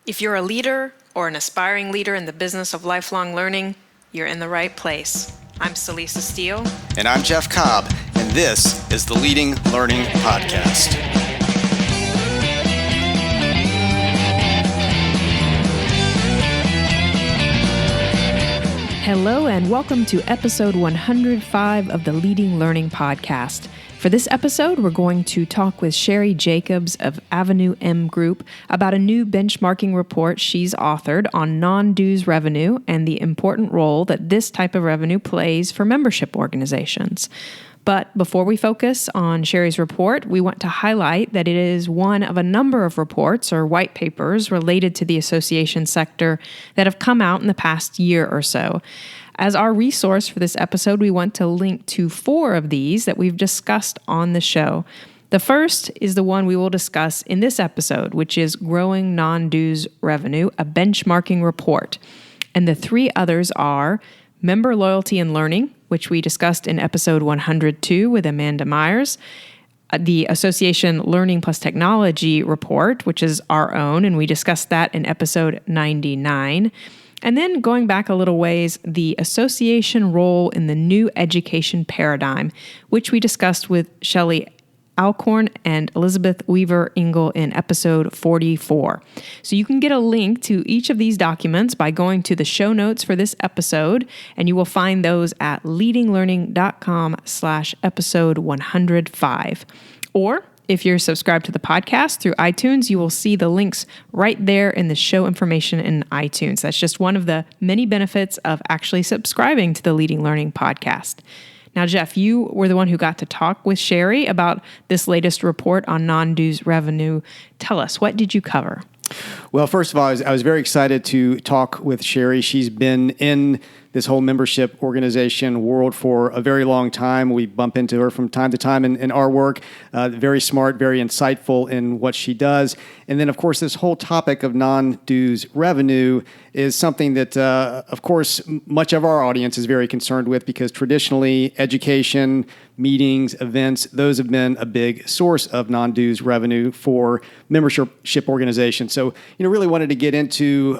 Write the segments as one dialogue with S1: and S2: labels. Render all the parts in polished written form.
S1: If you're a leader or an aspiring leader in the business of lifelong learning, you're in the right place. I'm Celisa Steele.
S2: And I'm Jeff Cobb, and this is the Leading Learning Podcast.
S1: Hello, and welcome to episode 105 of the Leading Learning Podcast. For this episode, we're going to talk with Sheri Jacobs of Avenue M Group about a new benchmarking report she's authored on non-dues revenue and the important role that this type of revenue plays for membership organizations. But before we focus on Sheri's report, we want to highlight that it is one of a number of reports or white papers related to the association sector that have come out in the past year or so. As our resource for this episode, we want to link to 4 of these that we've discussed on the show. The first is the one we will discuss in this episode, which is Growing Non-Dues Revenue, a Benchmarking Report. And the 3 others are Member Loyalty and Learning, which we discussed in episode 102 with Amanda Myers, the Association Learning Plus Technology Report, which is our own, and we discussed that in episode 99. And then going back a little ways, the association role in the new education paradigm, which we discussed with Shelley Alcorn and Elizabeth Weaver Ingle in episode 44. So you can get a link to each of these documents by going to the show notes for this episode, and you will find those at leadinglearning.com/episode 105. Or if you're subscribed to the podcast through iTunes, you will see the links right there in the show information in iTunes. That's just one of the many benefits of actually subscribing to the Leading Learning Podcast. Now, Jeff, you were the one who got to talk with Sheri about this latest report on non-dues revenue. Tell us, what did you cover?
S2: Well, first of all, I was very excited to talk with Sheri. She's been in this whole membership organization world for a very long time. We bump into her from time to time in our work. Very smart, very insightful in what she does. And then, of course, this whole topic of non-dues revenue is something that, of course, much of our audience is very concerned with because traditionally education, meetings, events, those have been a big source of non-dues revenue for membership organizations. So, really wanted to get into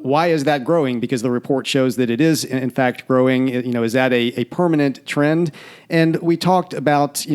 S2: why is that growing? Because the report shows that it is, in fact, growing. Is that a permanent trend? And we talked about,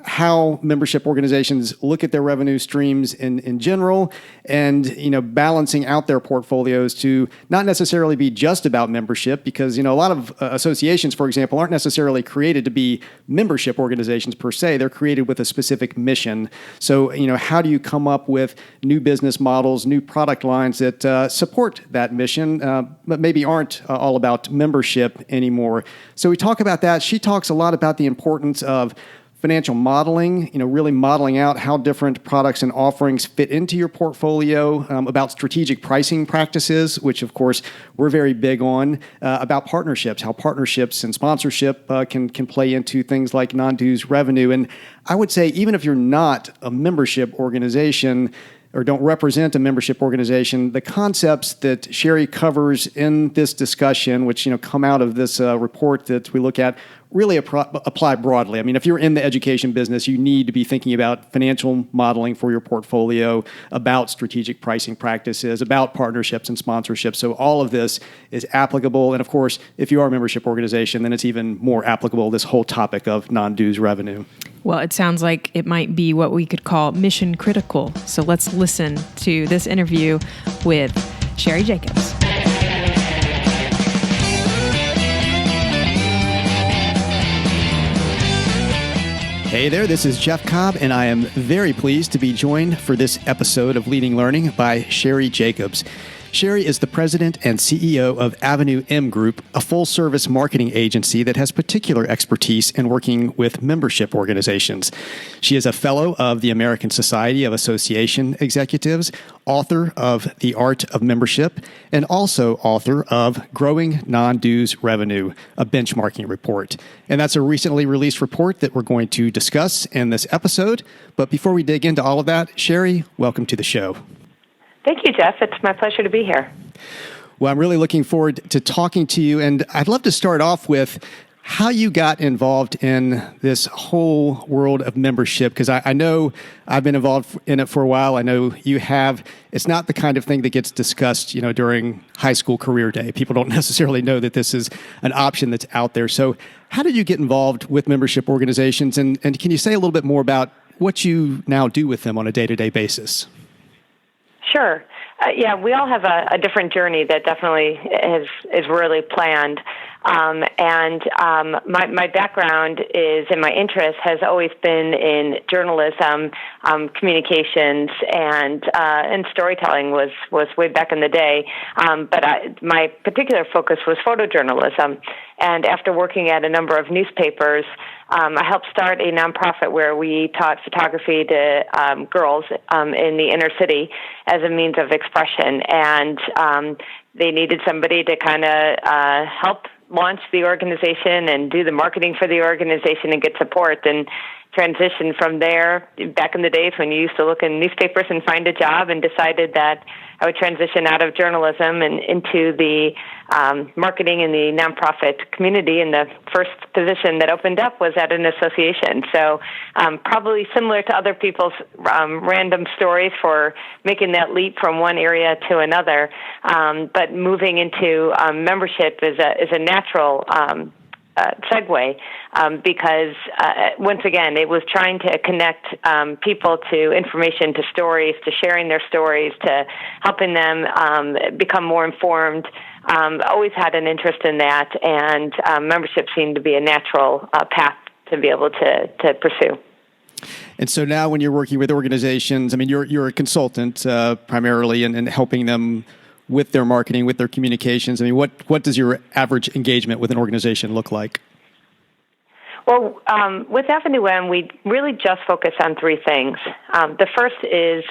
S2: how membership organizations look at their revenue streams in general and, balancing out their portfolios to not necessarily be just about membership because, a lot of associations, for example, aren't necessarily created to be membership organizations per se. They're created with a specific mission. So, how do you come up with new business models, new product lines that support that mission, but maybe aren't all about membership anymore? So we talk about that. She talks a lot about the importance of financial modeling, really modeling out how different products and offerings fit into your portfolio, about strategic pricing practices, which of course we're very big on, about partnerships, how partnerships and sponsorship can play into things like non-dues revenue. And I would say even if you're not a membership organization, or don't represent a membership organization, the concepts that Sheri covers in this discussion, which come out of this report that we look at, really apply broadly. I mean, if you're in the education business, you need to be thinking about financial modeling for your portfolio, about strategic pricing practices, about partnerships and sponsorships. So all of this is applicable. And of course, if you are a membership organization, then it's even more applicable, this whole topic of non-dues revenue.
S1: Well, it sounds like it might be what we could call mission critical. So let's listen to this interview with Sheri Jacobs.
S2: Hey there, this is Jeff Cobb, and I am very pleased to be joined for this episode of Leading Learning by Sheri Jacobs. Sheri is the president and CEO of Avenue M Group, a full-service marketing agency that has particular expertise in working with membership organizations. She is a fellow of the American Society of Association Executives, author of The Art of Membership, and also author of Growing Non-Dues Revenue, a benchmarking report. And that's a recently released report that we're going to discuss in this episode. But before we dig into all of that, Sheri, welcome to the show.
S3: Thank you, Jeff. It's my pleasure to be here.
S2: Well, I'm really looking forward to talking to you, and I'd love to start off with how you got involved in this whole world of membership, because I know I've been involved in it for a while. I know you have. It's not the kind of thing that gets discussed, during high school career day. People don't necessarily know that this is an option that's out there. So how did you get involved with membership organizations? And can you say a little bit more about what you now do with them on a day-to-day basis?
S3: Sure. We all have a different journey that definitely is really planned. My background is, and my interest has always been in journalism, communications, and storytelling was way back in the day. My particular focus was photojournalism. And after working at a number of newspapers, I helped start a nonprofit where we taught photography to girls in the inner city as a means of expression. And they needed somebody to kind of help launch the organization and do the marketing for the organization and get support, and transition from there back in the days when you used to look in newspapers and find a job, and decided that I would transition out of journalism and into the marketing in the nonprofit community. And the first position that opened up was at an association. So probably similar to other people's random stories for making that leap from one area to another. But moving into membership is a natural segue, because once again, it was trying to connect people to information, to stories, to sharing their stories, to helping them become more informed. Always had an interest in that, and membership seemed to be a natural path to be able to pursue.
S2: And so now when you're working with organizations, I mean, you're a consultant primarily and helping them with their marketing, with their communications. I mean, what does your average engagement with an organization look like?
S3: Well, with Avenue M, we really just focus on three things. The first is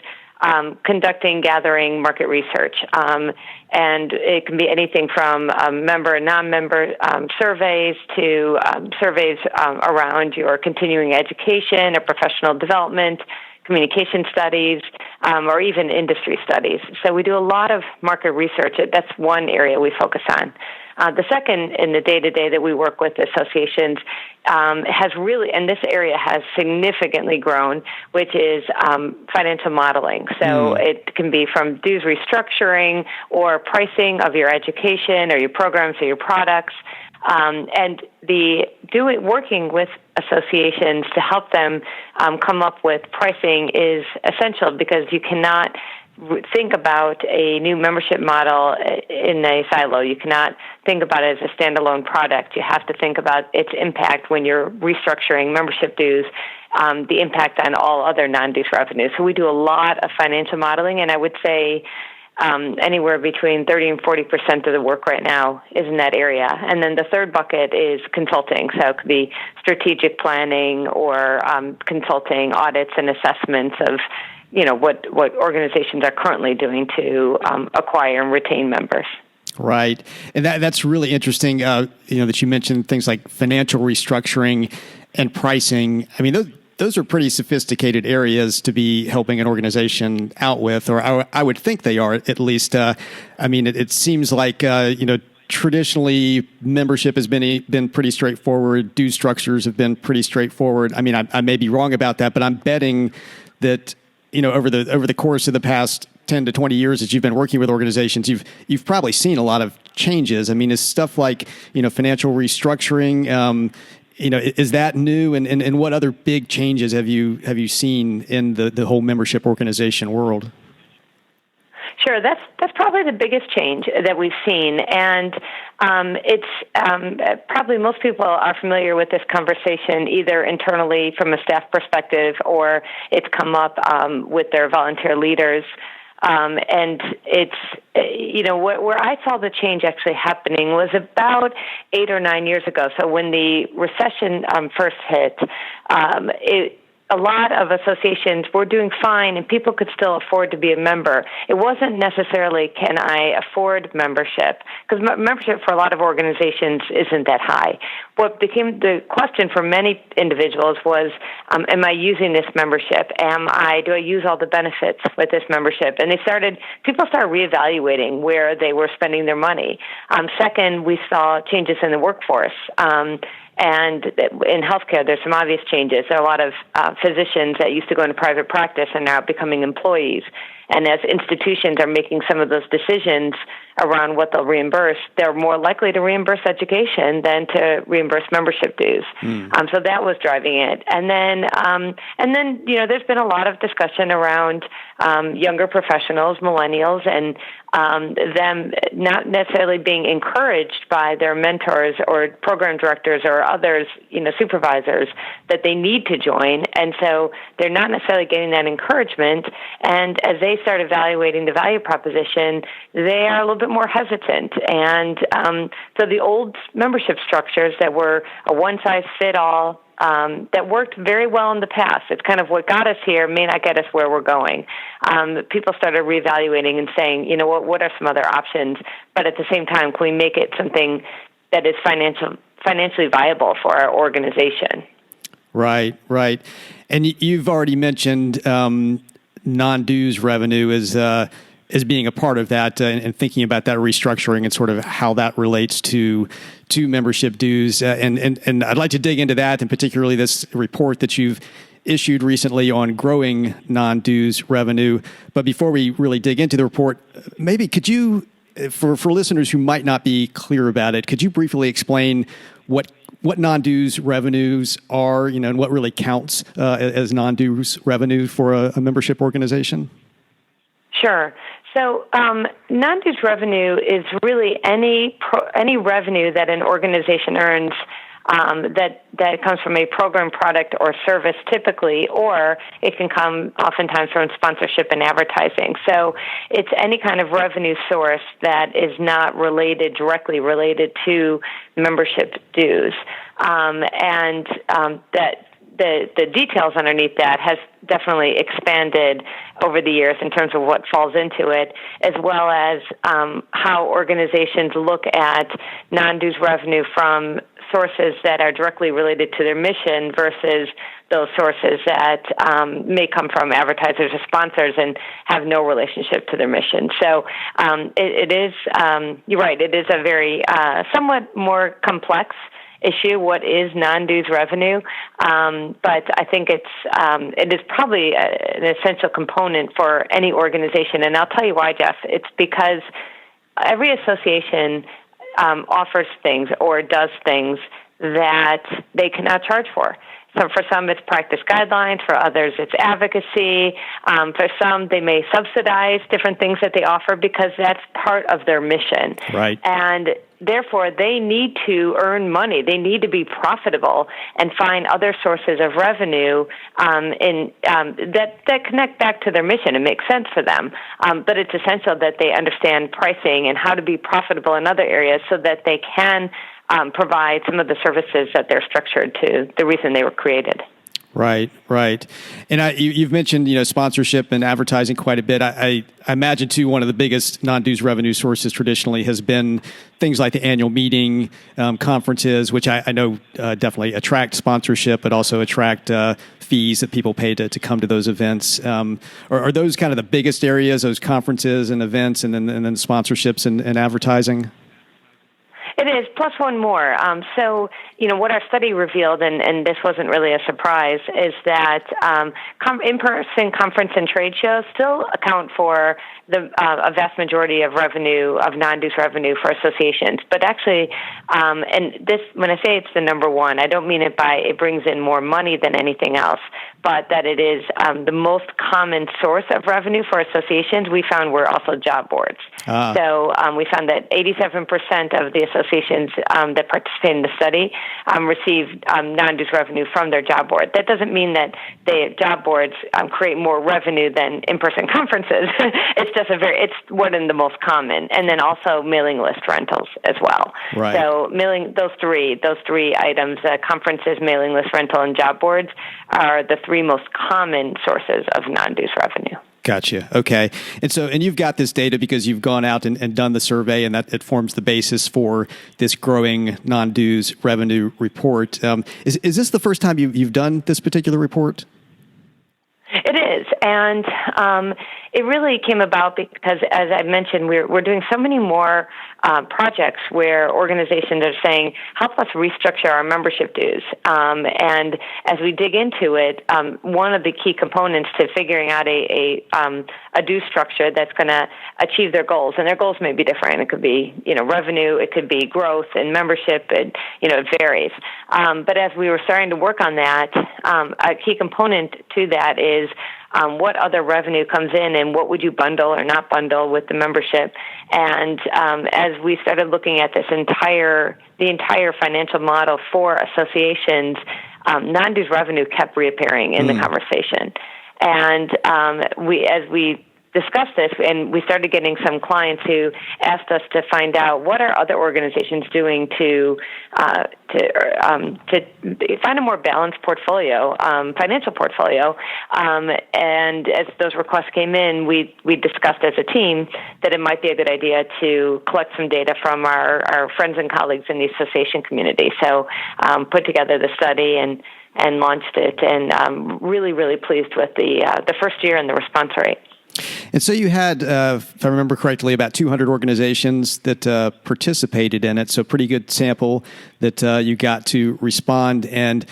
S3: gathering market research. And it can be anything from member and non-member surveys to surveys around your continuing education or professional development, communication studies, or even industry studies. So we do a lot of market research. That's one area we focus on. The second in the day-to-day that we work with associations has really, and this area has significantly grown, which is financial modeling. So it can be from dues restructuring or pricing of your education or your programs or your products. And working with associations to help them come up with pricing is essential, because you cannot think about a new membership model in a silo. You cannot think about it as a standalone product. You have to think about its impact when you're restructuring membership dues, the impact on all other non-dues revenues. So we do a lot of financial modeling, and I would say anywhere between 30 and 40% of the work right now is in that area. And then the third bucket is consulting. So it could be strategic planning or consulting audits and assessments of what organizations are currently doing to acquire and retain members.
S2: Right. And that's really interesting, that you mentioned things like financial restructuring and pricing. I mean, those are pretty sophisticated areas to be helping an organization out with, or I would think they are, at least. It seems like, traditionally membership has been pretty straightforward. Due structures have been pretty straightforward. I mean, I may be wrong about that, but I'm betting that, over the course of the past 10 to 20 years that you've been working with organizations, you've probably seen a lot of changes. I mean, is stuff like, financial restructuring, is that new? And what other big changes have you seen in the whole membership organization world?
S3: Sure, that's probably the biggest change that we've seen, and it's probably most people are familiar with this conversation either internally from a staff perspective, or it's come up with their volunteer leaders. And it's, where I saw the change actually happening was about 8 or 9 years ago. So when the recession first hit, a lot of associations were doing fine and people could still afford to be a member. It wasn't necessarily, can I afford membership? Because membership for a lot of organizations isn't that high. What became the question for many individuals was, am I using this membership? Do I use all the benefits with this membership? And people started reevaluating where they were spending their money. Second, we saw changes in the workforce. And in healthcare, there's some obvious changes. There are a lot of physicians that used to go into private practice and now becoming employees. And as institutions are making some of those decisions around what they'll reimburse, they're more likely to reimburse education than to reimburse membership dues. So that was driving it. And then there's been a lot of discussion around younger professionals, millennials, and them not necessarily being encouraged by their mentors or program directors or others, supervisors, that they need to join. And so they're not necessarily getting that encouragement. And as they start evaluating the value proposition, they are a little bit more hesitant. And so the old membership structures that were a one-size-fit-all, that worked very well in the past. It's kind of what got us here may not get us where we're going. People started reevaluating and saying, what are some other options? But at the same time, can we make it something that is financially viable for our organization?
S2: Right. And you've already mentioned non-dues revenue as being a part of that, and thinking about that restructuring and sort of how that relates to membership dues. And I'd like to dig into that, and particularly this report that you've issued recently on growing non-dues revenue. But before we really dig into the report, maybe could you, for listeners who might not be clear about it, could you briefly explain what non-dues revenues are, and what really counts as non-dues revenue for a membership organization?
S3: Sure. So non-dues revenue is really any revenue that an organization earns that comes from a program, product, or service typically, or it can come oftentimes from sponsorship and advertising. So it's any kind of revenue source that is not directly related to membership dues. That the details underneath that has definitely expanded over the years in terms of what falls into it, as well as how organizations look at non-dues revenue from sources that are directly related to their mission versus those sources that may come from advertisers or sponsors and have no relationship to their mission. So it is, you're right, it is a very somewhat more complex issue. What is non-dues revenue? But I think it is probably an essential component for any organization. And I'll tell you why, Jeff. It's because every association offers things or does things that they cannot charge for. So for some, it's practice guidelines. For others, it's advocacy. For some, they may subsidize different things that they offer because that's part of their mission.
S2: Right.
S3: And therefore, they need to earn money. They need to be profitable and find other sources of revenue that connect back to their mission and make sense for them. But it's essential that they understand pricing and how to be profitable in other areas so that they can provide some of the services that they're structured to the reason they were created.
S2: Right. And you've mentioned, sponsorship and advertising quite a bit. I imagine, too, one of the biggest non-dues revenue sources traditionally has been things like the annual meeting, conferences, which I know definitely attract sponsorship, but also attract fees that people pay to come to those events. Are those kind of the biggest areas, those conferences and events, and then sponsorships and advertising?
S3: It is, plus one more. So, what our study revealed, and this wasn't really a surprise, is that in-person conference and trade shows still account for a vast majority of revenue, of non-dues revenue for associations. But actually, and this, when I say it's the number one, I don't mean it by it brings in more money than anything else, but that it is the most common source of revenue for associations. We found were also job boards. So we found that 87% of the associations that participated in the study received non-dues revenue from their job board. That doesn't mean that the job boards create more revenue than in-person conferences. It's one of the most common, and then also mailing list rentals as well.
S2: Right.
S3: So those three items, conferences, mailing list rental, and job boards, are the three most common sources of non-dues revenue.
S2: Gotcha. Okay. And you've got this data because you've gone out and done the survey, and that it forms the basis for this growing non-dues revenue report. Is this the first time you've done this particular report?
S3: It is, and it really came about because, as I mentioned, we're doing so many more projects where organizations are saying, help us restructure our membership dues. And as we dig into it, one of the key components to figuring out a due structure that's going to achieve their goals, and their goals may be different. It could be, revenue, it could be growth and membership, it varies. But as we were starting to work on that, a key component to that is what other revenue comes in and what would you bundle or not bundle with the membership. And as we started looking at the entire financial model for associations, non-dues revenue kept reappearing in the conversation. And as we discussed this, and we started getting some clients who asked us to find out what are other organizations doing to find a more balanced portfolio, financial portfolio. And as those requests came in, we discussed as a team that it might be a good idea to collect some data from our friends and colleagues in the association community. So put together the study and launched it, and really, really pleased with the first year and the response rate.
S2: And so you had, if I remember correctly, about 200 organizations that participated in it. So pretty good sample that you got to respond. And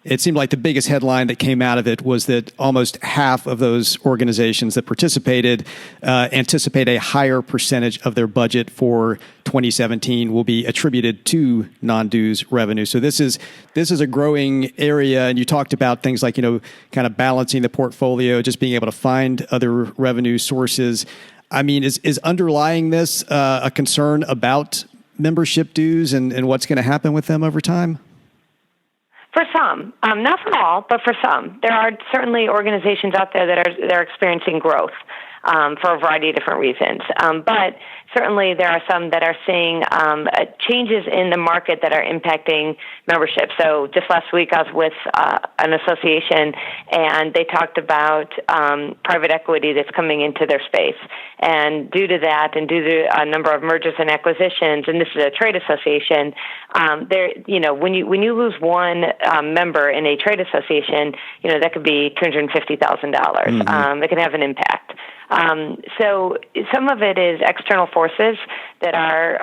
S2: it seemed like the biggest headline that came out of it was that almost half of those organizations that participated anticipate a higher percentage of their budget for 2017 will be attributed to non-dues revenue. So this is a growing area, and you talked about things like, kind of balancing the portfolio, just being able to find other revenue sources. I mean, is underlying this a concern about membership dues and what's going to happen with them over time?
S3: For some, not for all, but for some. There are certainly organizations out there that are experiencing growth for a variety of different reasons. But certainly there are some that are seeing changes in the market that are impacting membership. So just last week I was with an association, and they talked about private equity that's coming into their space. And due to that, and due to a number of mergers and acquisitions, and this is a trade association, when you lose one member in a trade association, that could be $250,000. It can have an impact. So some of it is external forces that are,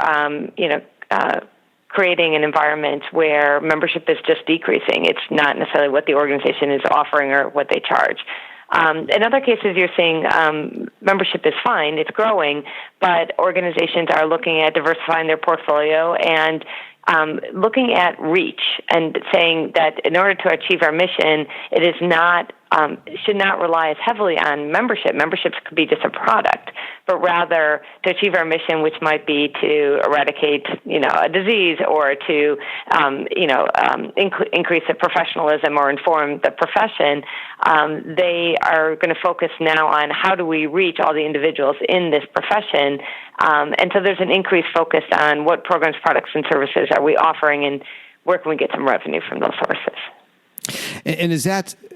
S3: creating an environment where membership is just decreasing. It's not necessarily what the organization is offering or what they charge. In other cases, you're seeing membership is fine, it's growing, but organizations are looking at diversifying their portfolio and looking at reach and saying that in order to achieve our mission, it is not should not rely as heavily on membership. Memberships could be just a product, but rather to achieve our mission, which might be to eradicate, a disease or to, increase the professionalism or inform the profession. They are going to focus now on how do we reach all the individuals in this profession. And so there's an increased focus on what programs, products, and services are we offering, and where can we get some revenue from those sources.
S2: And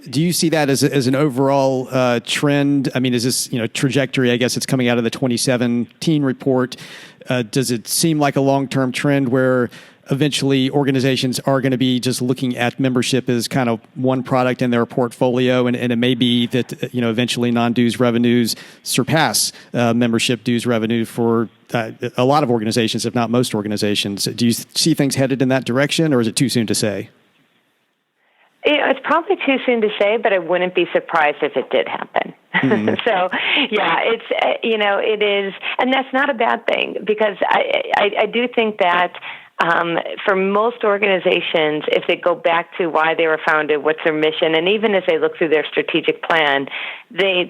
S2: do you see that as an overall trend? I mean, is this, trajectory, I guess it's coming out of the 2017 report. Does it seem like a long-term trend where eventually organizations are going to be just looking at membership as kind of one product in their portfolio, and it may be that, eventually non-dues revenues surpass membership dues revenue for a lot of organizations, if not most organizations? Do you see things headed in that direction, or is it too soon to say?
S3: It's probably too soon to say, but I wouldn't be surprised if it did happen. Mm-hmm. So, yeah, it's, it is, and that's not a bad thing, because I do think that for most organizations, if they go back to why they were founded, what's their mission, and even as they look through their strategic plan, they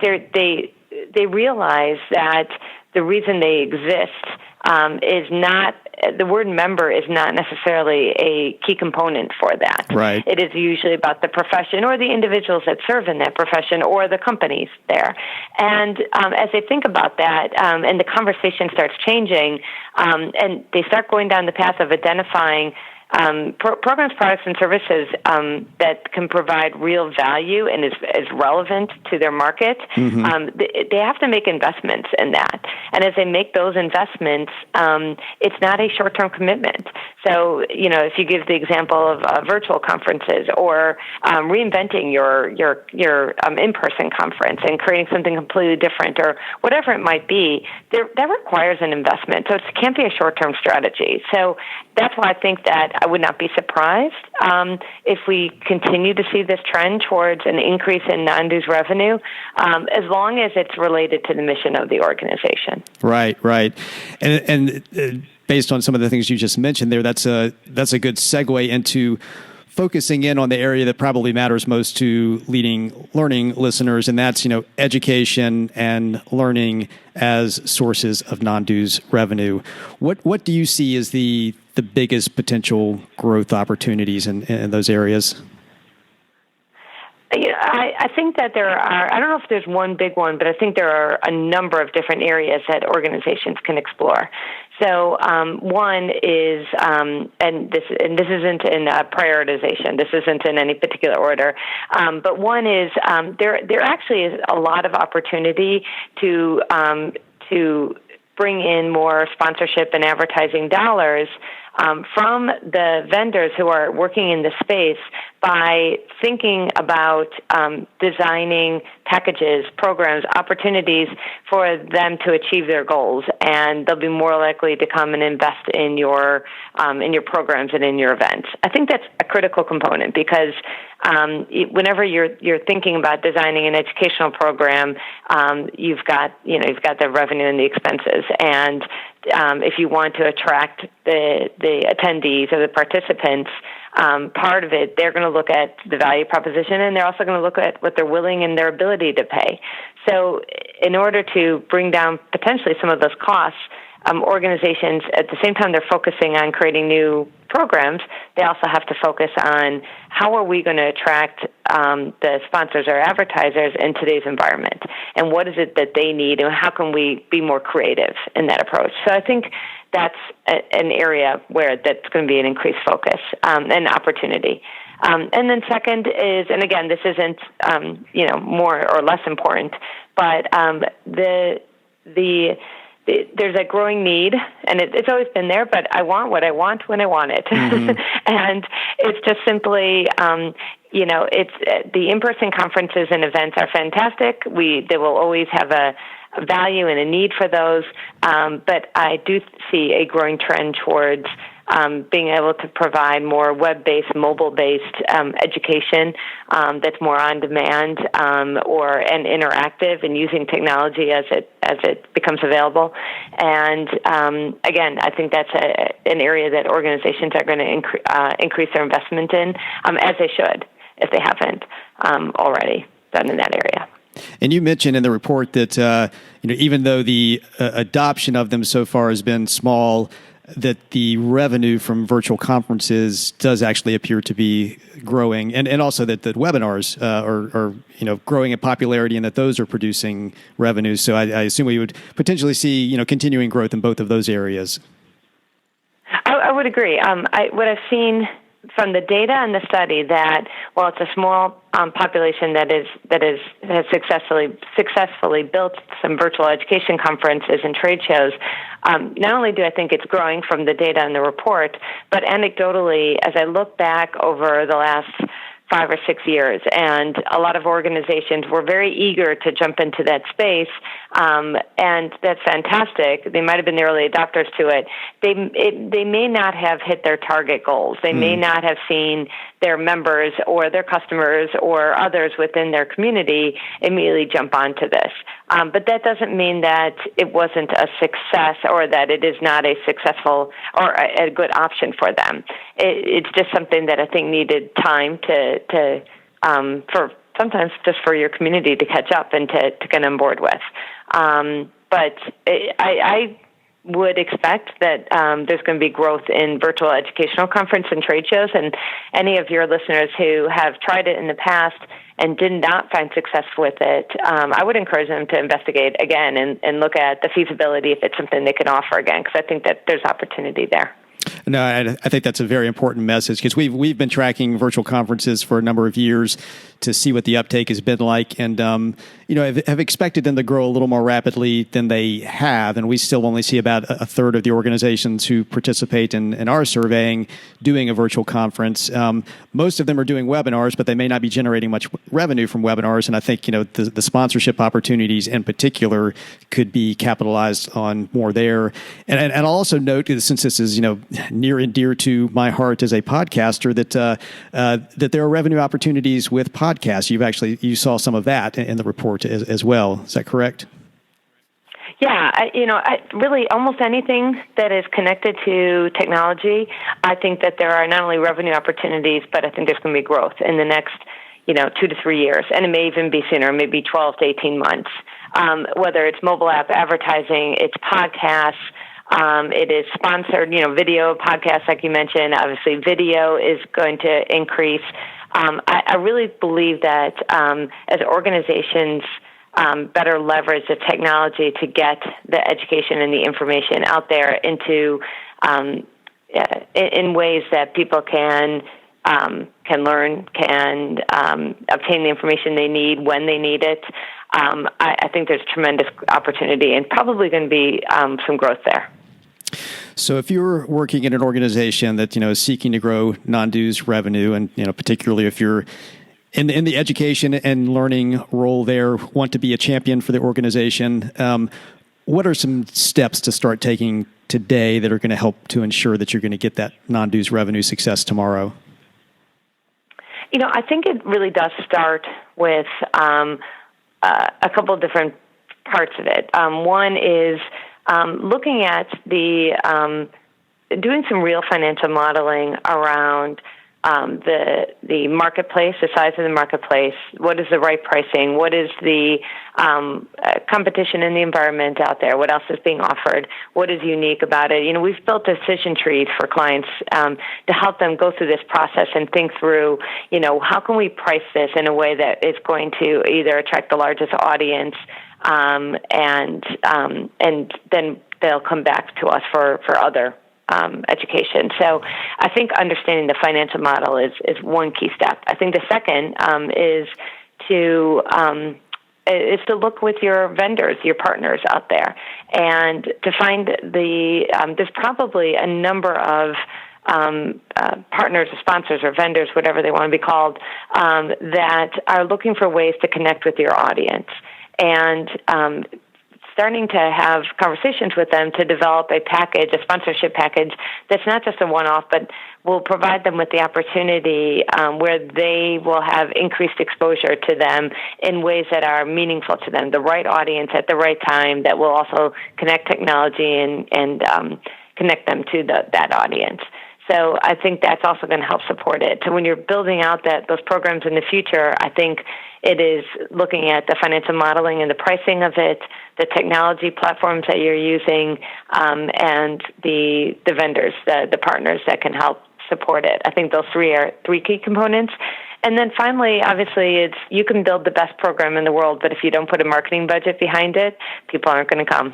S3: realize that the reason they exist is not, the word member is not necessarily a key component for that.
S2: Right.
S3: It is usually about the profession or the individuals that serve in that profession or the companies there. And as they think about that, and the conversation starts changing, and they start going down the path of identifying programs, products, and services that can provide real value and is relevant to their market, they have to make investments in that. And as they make those investments, it's not a short-term commitment. So, if you give the example of virtual conferences or reinventing your in-person conference and creating something completely different or whatever it might be, that requires an investment. So it can't be a short-term strategy. So that's why I think that I would not be surprised if we continue to see this trend towards an increase in non-dues revenue, as long as it's related to the mission of the organization.
S2: Right. And based on some of the things you just mentioned there, that's a good segue into focusing in on the area that probably matters most to leading learning listeners, and that's, education and learning as sources of non-dues revenue. What do you see as the biggest potential growth opportunities in those areas?
S3: I think that there are, I don't know if there's one big one, but I think there are a number of different areas that organizations can explore. So one is, and this isn't in prioritization. This isn't in any particular order. But one is there actually is a lot of opportunity to bring in more sponsorship and advertising dollars from the vendors who are working in the space by thinking about designing packages, programs, opportunities for them to achieve their goals, and they'll be more likely to come and invest in your programs and in your events. I think that's a critical component because whenever you're thinking about designing an educational program, you've got the revenue and the expenses, and if you want to attract the attendees or the participants, part of it, they're going to look at the value proposition, and they're also going to look at what they're willing and their ability to pay. So in order to bring down potentially some of those costs, organizations, at the same time they're focusing on creating new programs, they also have to focus on how are we going to attract the sponsors or advertisers in today's environment, and what is it that they need, and how can we be more creative in that approach. So I think that's an area where that's going to be an increased focus and opportunity. And then second is, and again, this isn't more or less important, but there's a growing need, and it's always been there, but I want what I want when I want it. And it's just simply, it's the in-person conferences and events are fantastic. They will always have a value and a need for those, but I do see a growing trend towards being able to provide more web-based, mobile-based education that's more on demand and interactive, and using technology as it becomes available. And again, I think that's an area that organizations are going to increase their investment in, as they should, if they haven't already done in that area.
S2: And you mentioned in the report that even though the adoption of them so far has been small, that the revenue from virtual conferences does actually appear to be growing, and also that the webinars are growing in popularity, and that those are producing revenues. So I assume we would potentially see continuing growth in both of those areas.
S3: I would agree. What I've seen from the data and the study, that while it's a small population that has successfully built some virtual education conferences and trade shows, not only do I think it's growing from the data and the report, but anecdotally, as I look back over the last 5 or 6 years, and a lot of organizations were very eager to jump into that space, and that's fantastic. They might have been the early adopters to it. They may not have hit their target goals. They may not have seen their members or their customers or others within their community immediately jump onto this. But that doesn't mean that it wasn't a success, or that it is not a successful or a good option for them. It's just something that I think needed time for sometimes just for your community to catch up and to get on board with. But I would expect that there's going to be growth in virtual educational conference and trade shows, and any of your listeners who have tried it in the past and did not find success with it, I would encourage them to investigate again and look at the feasibility if it's something they can offer again, because I think that there's opportunity there.
S2: No, I think that's a very important message because we've been tracking virtual conferences for a number of years to see what the uptake has been like, and have expected them to grow a little more rapidly than they have, and we still only see about a third of the organizations who participate in our surveying doing a virtual conference. Most of them are doing webinars, but they may not be generating much revenue from webinars, and I think the sponsorship opportunities in particular could be capitalized on more there. And I'll also note, since this is near and dear to my heart as a podcaster, that there are revenue opportunities with podcasts. You saw some of that in the report as well. Is that correct?
S3: Yeah, I really almost anything that is connected to technology, I think that there are not only revenue opportunities, but I think there's going to be growth in the next 2 to 3 years, and it may even be sooner, maybe 12 to 18 months. Whether it's mobile app advertising, it's podcasts. It is sponsored, video podcasts, like you mentioned. Obviously, video is going to increase. I really believe that as organizations better leverage the technology to get the education and the information out there into in ways that people can learn, can obtain the information they need when they need it. I think there's tremendous opportunity and probably going to be some growth there.
S2: So if you're working in an organization that is seeking to grow non-dues revenue, and particularly if you're in the education and learning role there, want to be a champion for the organization, what are some steps to start taking today that are going to help to ensure that you're going to get that non-dues revenue success tomorrow?
S3: I think it really does start with a couple of different parts of it. One is looking at doing some real financial modeling around the marketplace, the size of the marketplace. What is the right pricing? What is the competition in the environment out there? What else is being offered? What is unique about it? We've built decision trees for clients to help them go through this process and think through, how can we price this in a way that is going to either attract the largest audience, and then they'll come back to us for other education. So I think understanding the financial model is one key step. I think the second is to look with your vendors, your partners out there, and to find there's probably a number of partners or sponsors or vendors, whatever they want to be called, that are looking for ways to connect with your audience. And starting to have conversations with them to develop a sponsorship package that's not just a one-off, but will provide them with the opportunity where they will have increased exposure to them in ways that are meaningful to them, the right audience at the right time that will also connect technology and connect them to that audience. So I think that's also going to help support it. So when you're building out those programs in the future, I think it is looking at the financial modeling and the pricing of it, the technology platforms that you're using, and the vendors, the partners that can help support it. I think those three are three key components. And then finally, obviously, you can build the best program in the world, but if you don't put a marketing budget behind it, people aren't going to come.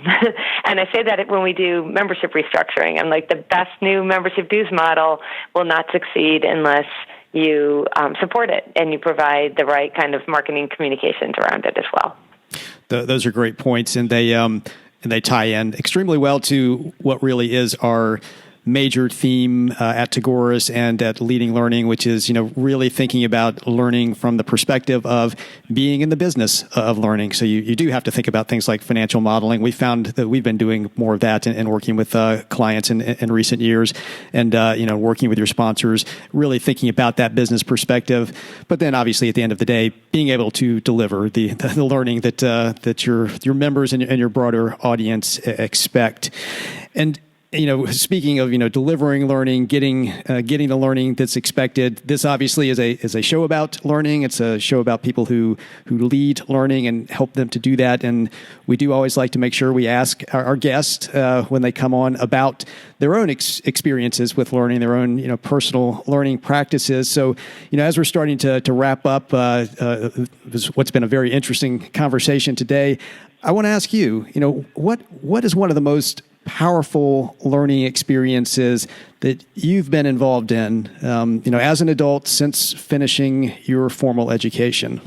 S3: And I say that when we do membership restructuring. I'm like, the best new membership dues model will not succeed unless you support it and you provide the right kind of marketing communications around it as well.
S2: Those are great points, and they tie in extremely well to what really is our major theme at Tagoras and at Leading Learning, which is really thinking about learning from the perspective of being in the business of learning. So you do have to think about things like financial modeling. We found that we've been doing more of that and working with clients in recent years, and working with your sponsors, really thinking about that business perspective. But then, obviously, at the end of the day, being able to deliver the learning that your members and your broader audience expect. And speaking of delivering learning, getting the learning that's expected. This obviously is a show about learning. It's a show about people who lead learning and help them to do that. And we do always like to make sure we ask our guests when they come on about their own experiences with learning, their own personal learning practices. So as we're starting to wrap up what's been a very interesting conversation today, I want to ask you, what is one of the most powerful learning experiences that you've been involved in, as an adult since finishing your formal education?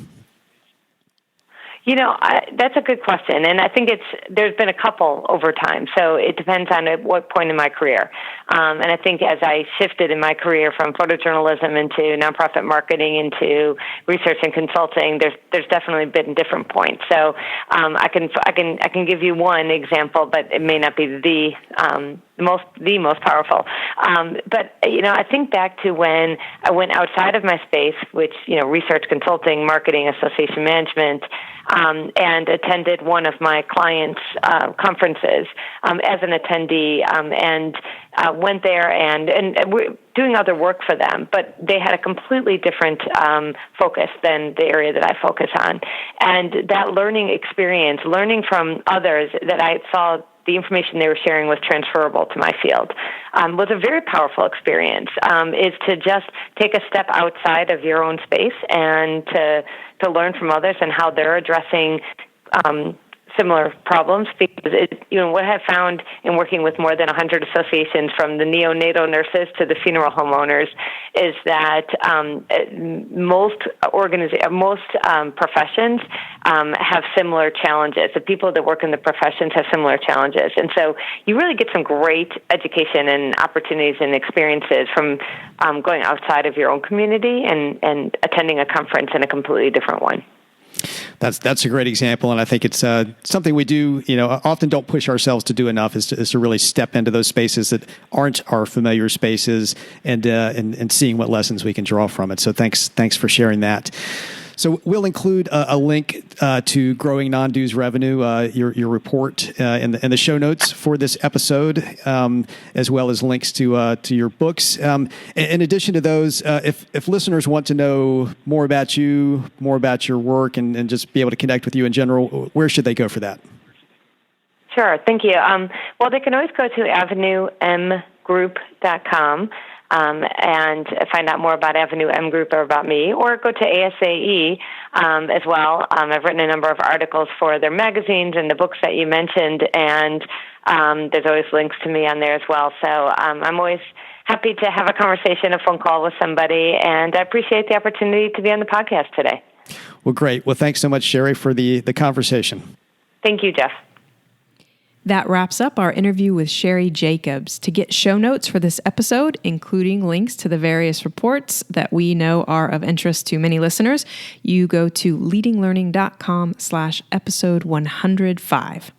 S3: That's a good question, and I think there's been a couple over time, so it depends on at what point in my career. And I think as I shifted in my career from photojournalism into nonprofit marketing into research and consulting, there's definitely been different points. So I can give you one example, but it may not be the most powerful. But I think back to when I went outside of my space, which research, consulting, marketing, association management, and attended one of my clients' conferences as an attendee, and went there and we're doing other work for them, but they had a completely different focus than the area that I focus on. And that learning experience, learning from others that I saw the information they were sharing was transferable to my field, was a very powerful experience, is to just take a step outside of your own space and to learn from others and how they're addressing similar problems. Because what I've found in working with more than 100 associations, from the neonatal nurses to the funeral homeowners, is that most professions have similar challenges. The people that work in the professions have similar challenges, and so you really get some great education and opportunities and experiences from going outside of your own community and attending a conference in a completely different one.
S2: That's a great example, and I think it's something we do, often don't push ourselves to do enough, is to really step into those spaces that aren't our familiar spaces and seeing what lessons we can draw from it. So thanks for sharing that. So we'll include a link to Growing Non-Dues Revenue, your report, in the show notes for this episode, as well as links to your books. In addition to those, if listeners want to know more about you, more about your work, and just be able to connect with you in general, where should they go for that?
S3: Sure, thank you. Well, they can always go to avenuemgroup.com. And find out more about Avenue M Group or about me, or go to ASAE as well. I've written a number of articles for their magazines and the books that you mentioned, and there's always links to me on there as well. So I'm always happy to have a conversation, a phone call with somebody, and I appreciate the opportunity to be on the podcast today.
S2: Well, great. Well, thanks so much, Sheri, for the conversation.
S3: Thank you, Jeff.
S1: That wraps up our interview with Sheri Jacobs. To get show notes for this episode, including links to the various reports that we know are of interest to many listeners, you go to leadinglearning.com/episode 105.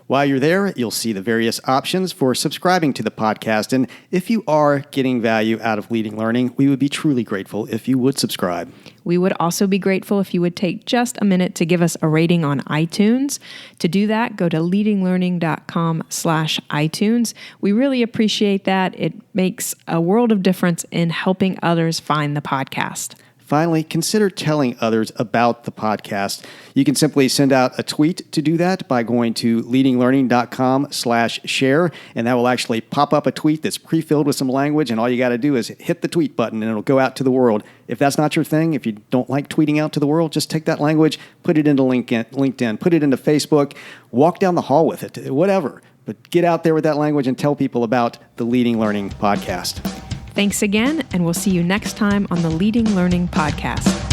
S2: While you're there, you'll see the various options for subscribing to the podcast. And if you are getting value out of Leading Learning, we would be truly grateful if you would subscribe.
S1: We would also be grateful if you would take just a minute to give us a rating on iTunes. To do that, go to leadinglearning.com/iTunes. We really appreciate that. It makes a world of difference in helping others find the podcast.
S2: Finally, consider telling others about the podcast. You can simply send out a tweet to do that by going to leadinglearning.com/share, and that will actually pop up a tweet that's pre-filled with some language, and all you got to do is hit the tweet button, and it'll go out to the world. If that's not your thing, if you don't like tweeting out to the world, just take that language, put it into LinkedIn, put it into Facebook, walk down the hall with it, whatever. But get out there with that language and tell people about the Leading Learning podcast.
S1: Thanks again, and we'll see you next time on the Leading Learning Podcast.